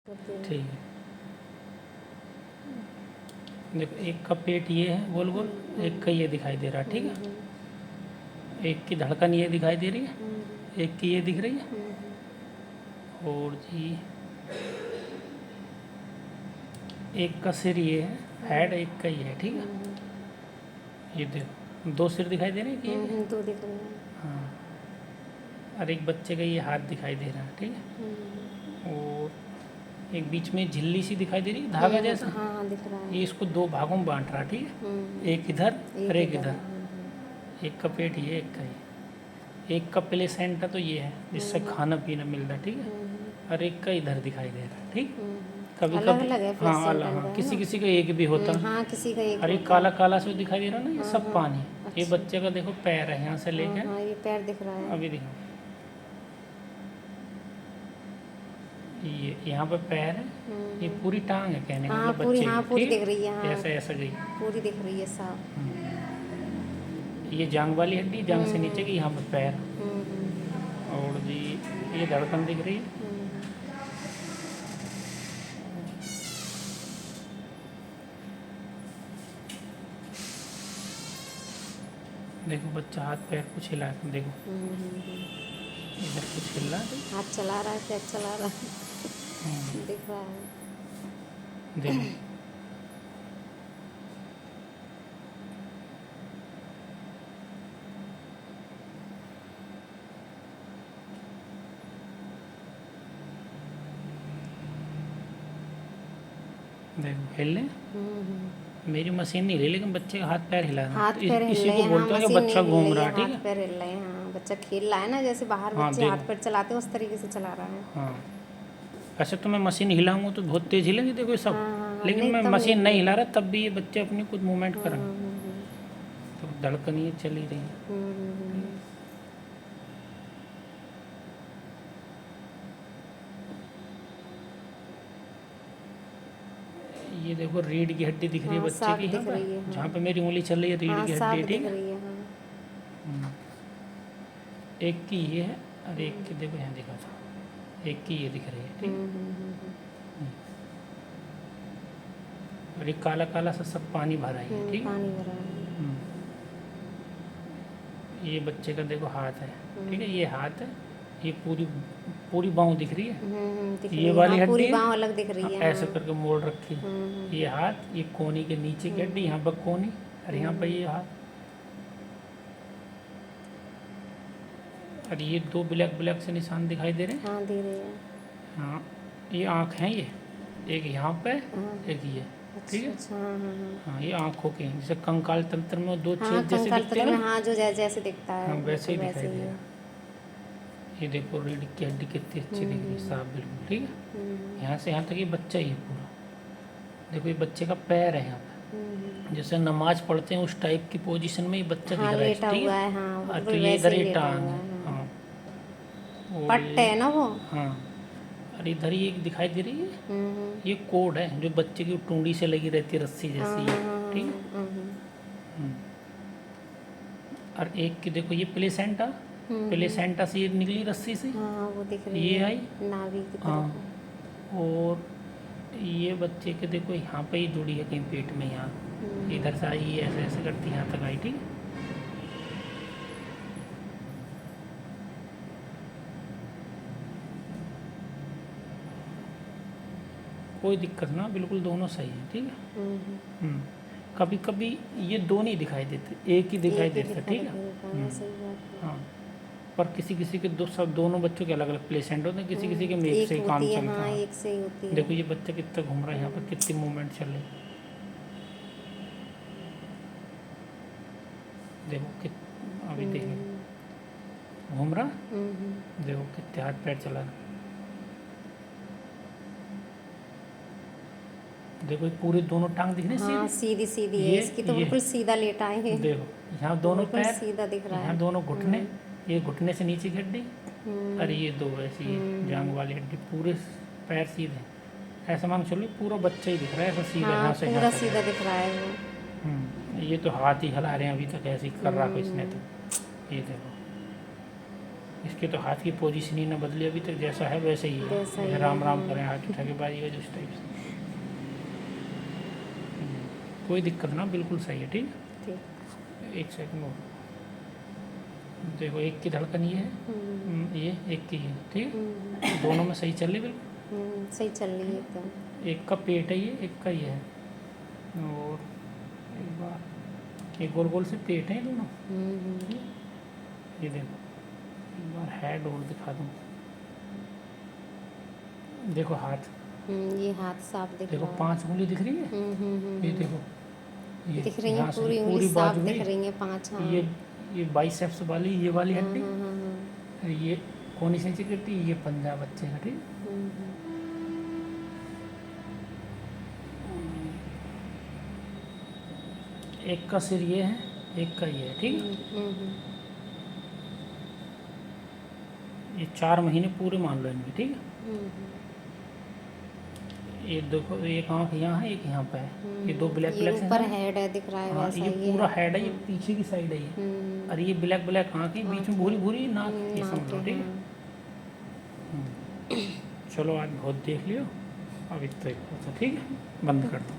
होती है। ठीक है। देखो एक का पेट ये है गोल गोल, एक का ये दिखाई दे रहा है। ठीक है। एक की धड़कन ये दिखाई दे रही है, एक की ये दिख रही है। और जी एक का सिर ये है, हेड एक का ये है। ठीक है। ये देखो दो सिर दिखाई दे रहे हैं कि ये? दो दिख रहे हैं। हाँ। और एक बच्चे का ये हाथ दिखाई दे रहा है। ठीक है। और एक बीच में झिल्ली सी दिखाई दे रही है, धागा जैसा। हाँ दिख रहा है। ये इसको दो भागों में बांट रहा। ठीक है। एक इधर और एक इधर। एक का पेट ये, एक का ये। एक का प्लेसेंटा तो ये है जिससे खाना पीना मिलता है। ठीक है। और एक का इधर दिखाई दे रहा है। ठीक। कभी अलग कभी अलग है हाँ अलग, प्लेसेंटा हाँ है किसी ना? किसी का एक भी होता है। हाँ किसी का एक और ये होता काला है। काला से दिखाई दे रहा है ना, ये सब पानी। ये अच्छा। बच्चे का देखो पैर है यहाँ से लेके हाँ ये पैर दिख रहा है। अभी देखो ये यहाँ पे पैर है, ये पूरी टांग है कहने का हाँ मतलब पूरी, बच्चे हाँ की। पूरी ठीक दिख रही है। हाँ ऐसा ऐसा गई। पूरी दिख रही है साफ। ये जांग वाली हड्डी, जांग से नीचे की यहाँ पे पैर। और जी ये धड़कन दिख रही है। देखो बच्चा हाथ पैर कुछ हिला है, देखो इधर कुछ हिल रहा है। हाथ चला रहा है, पैर चला रहा है। दिख रहा है। देखो देखो हिल ले। मेरी मशीन नहीं हिली लेकिन बच्चे का हाथ पैर हिला रहा है। हाथ तो पैर हिल इसी रहे को हैं। बोलते हाँ हैं कि मशीन बच्चा नहीं हिल घूम रही रहा है, है। ठीक हाथ है। पैर हिल रहे हैं। हाँ बच्चा खेल रहा है ना, जैसे बाहर हाँ बच्चे देखो हाथ पैर चलाते हैं उस तरीके से चला रहा है। हाँ ऐसे तो मैं मशीन हिलाऊंगा तो बहुत तेज हिलेगी देखो ये सब। हाँ, लेकिन नहीं मैं तब मशीन नहीं हिलेगी। हिला रहा तब भी ये बच्चे अपनी कुछ मूवमेंट कर रहे हैं। तो धड़कन ये चल ही रही है। ये देखो रीढ़ की हड्डी दिख रही है हाँ, बच्चे साफ की, यहाँ दिख पे रही है। हाँ। जहाँ पे मेरी उंगली चल रही है रीढ़ हाँ की साफ हड्डी। ठीक दिख है। रही है। हाँ एक की ये है और एक की देखो यहाँ दिखा था, एक की ये दिख रही है। ठीक है। और ये काला काला सा सब पानी भरा है। ठीक है। पानी भरा है। ये बच्चे का देखो हाथ है। ठीक है। ये हाथ है, ये पूरी पूरी बाँह दिख रही है। दिख ये रही है। वाली हाँ, पूरी हड्डी बाँह अलग दिख रही है। ऐसे करके मोड़ रखी है। ये हाथ, ये कोनी के नीचे की हड्डी, यहाँ पर कोनी और यहाँ पर ये हाथ। और ये दो ब्लैक ब्लैक से निशान दिखाई दे रहे हैं। हाँ दे रहे हैं। हाँ ये आँख है, ये एक यहाँ पे एक ये। ठीक है। अच्छा। हाँ हाँ ये आँखों के हैं, जैसे कंकाल तंत्र में दो हाँ छेद जैसे कंकाल दिखते हैं तंत्र में, ना। हाँ जो जैसे दिखता है हाँ वैसे ही बिल्कुल दिखाई वैसे दे ही रहा है। है। ये देखो रीढ़ की हड्डी कितनी अच्छी दिख रही है, साफ बिल्कुल। ठीक है। यहाँ से यहाँ तक ये बच्चा ही है पूरा। देखो ये बच्चे का पैर है यहाँ पे, जैसे नमाज पढ़ते हैं उस टाइप की पोजीशन में ये बच्चा हाँ दिख रहा है। लेटा ठीक हुआ है। है। हाँ तो बिल्कुल ये वैसे इधर ही ये लेटा टांग हुआ है। है। हाँ और पट्ट है ना वो। हाँ और इधर ही एक दिखाई दे रही है, ये कोड है जो बच्चे की टूंडी से लगी रहती है रस्सी जैसी है। ठीक है। और एक की देखो ये प्लेसेंटा, प्लेसेंटा से ये निकली रस्सी से हाँ वो दिख रही ये है आई। नाभि की हाँ तरफ। और ये बच्चे के देखो यहाँ पे ही जुड़ी है कहीं पेट में, यहाँ इधर से आई ऐसे ऐसे करती यहाँ तक आई। ठीक है। कोई दिक्कत ना, बिल्कुल दोनों सही है। ठीक है। कभी कभी ये दो नहीं दिखाई देते, एक ही दिखाई देता। ठीक है। सही बात है। हाँ पर किसी किसी के दो सब दोनों बच्चों के अलग अलग प्लेसेंट होते हैं, किसी किसी के में एक से ही काम होती है। चलता हाँ है। एक से ही होती है। देखो ये बच्चा कितना घूम रहा है, यहाँ पर कितनी मूवमेंट चल रही है। देखो कित अभी देखो घूम रहा, देखो कितने हाथ पैर चला रहा। देखो ये पूरे दोनों टांग दिख रही है हाँ सीधी सीधी है, इसकी तो बिल्कुल सीधा लेटा है। देखो यहाँ दोनों बिल्कुल पैर सीधा दिख रहा यहाँ है। दोनों घुटने, ये घुटने से नीचे की हड्डी और ये दो ऐसी है जांग वाली हड्डी, पूरे पैर सीधे। ऐसा मान चलो पूरा बच्चा ही दिख रहा है ऐसा सीधा। हाँ यहाँ से पूरा यहाँ तक सीधा दिख रहा है वो। ये तो हाथ ही हिला रहे हैं अभी तक, ऐसे ही कर रहा है इसने तो। ये देखो इसके तो हाथ की पोजीशन ही ना बदली अभी तक, जैसा है वैसे ही वैसा ही है। है, राम राम हाँ। करें, हाथ उठा के बाजी बज उस टाइप से। कोई दिक्कत ना, बिल्कुल सही है। ठीक ठीक। एक सेकंड और देखो, एक की धड़कन ये है, ये एक की है। ठीक है, दोनों में सही चल रही बिल्कुल। सही चल रही है एकदम। एक का पेट है ये, एक का ये है। और एक बार, एक गोल गोल से पेट है ये दोनों। ठीक है? ये देखो, एक बार हेड और दिखा दूँ। देखो हाथ, ये हाथ साफ दिख देखो रहा है। 5 उंगली दिख रही है। ये देखो, ये दिख रही है, यहाँ से पूरी उंगली पूरी साफ बाजू दिख में, रही है 5। हाँ। ये बाइसेप्स वाली, ये वाली हाँ, हड्डी, हाँ, हाँ, हाँ। ये कोनी से नीचे गिरती है, ये पंजा बच्चे का। ठीक, एक का सिर ये है, एक का ये है। ठीक है, ये 4 महीने पूरे मान लो इनके। ठीक है, ये देखो, एक आँख यहाँ है, एक यहाँ पे है। ये 2 ब्लैक ये ब्लैक ऊपर है। हेड है दिख रहा है हाँ, वैसा ये ही पूरा है। हेड है, ये पीछे की साइड है ये। और ये ब्लैक ब्लैक आँख है, बीच में भूरी भूरी नाक ये समझ लो। ठीक है, चलो आज बहुत देख लियो, अब इतना ही बहुत है। ठीक है, बंद कर दो।